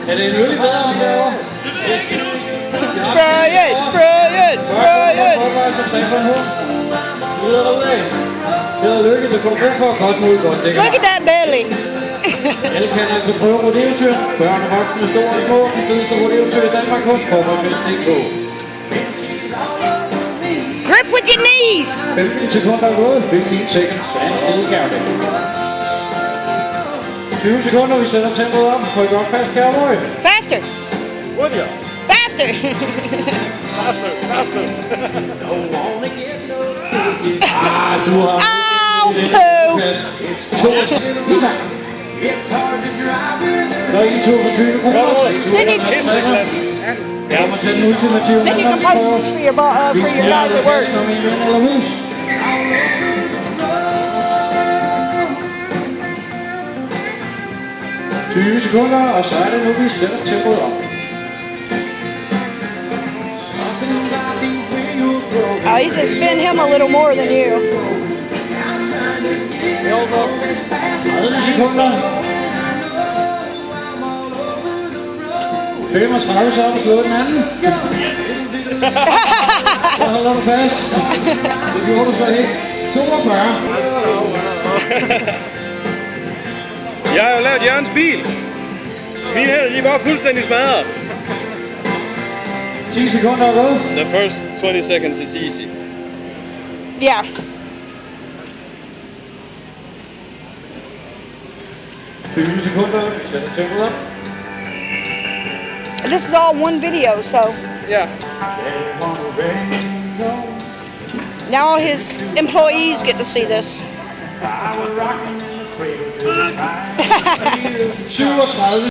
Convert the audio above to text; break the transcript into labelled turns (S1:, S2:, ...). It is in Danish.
S1: Er det en øl bedre om derovre?
S2: Brian! Brian! Brian!
S1: Held og lykke, det får brug for godt mod godt.
S2: Look at that belly!
S1: Alle kan altså prøve rodeotyr. Børn og voksne, store og små. De fedeste rodeotyr i Danmark hos Kobberfest.dk.
S2: Grip with your knees!
S1: 15 sekunder er gået. 15 seconds. Stand still counting. 20 sekunder, vi sætter tempoet op. Ryk godt fast, cowboy.
S2: Faster!
S3: Hurtigere.
S2: Faster!
S3: Faster.
S1: Du har...
S2: Ow, poo!
S1: Der er ikke 22 kroner.
S2: Then you,
S1: Jeg må tage den ultimative.
S2: then you can post this for your guys at work.
S1: 20 sekunder, og så er det nu, vi sætter tempoet op.
S2: Oh, he's gonna spin him a little more than you.
S1: 30 sekunder. 35, så har du slået den anden. Så holder du fast. Det gjorde du så ikke. 42.
S3: Jeg har jo lavet Jørgens bil. Mine hænder, de var fuldstændig smadret.
S1: 10 sekunder er gået.
S3: The first 20 seconds is easy.
S2: Yeah.
S1: 20 sekunder, vi sætter tempoet op.
S2: This is all one video, so
S3: Ja.
S2: now all his employees get to see this.
S1: 37.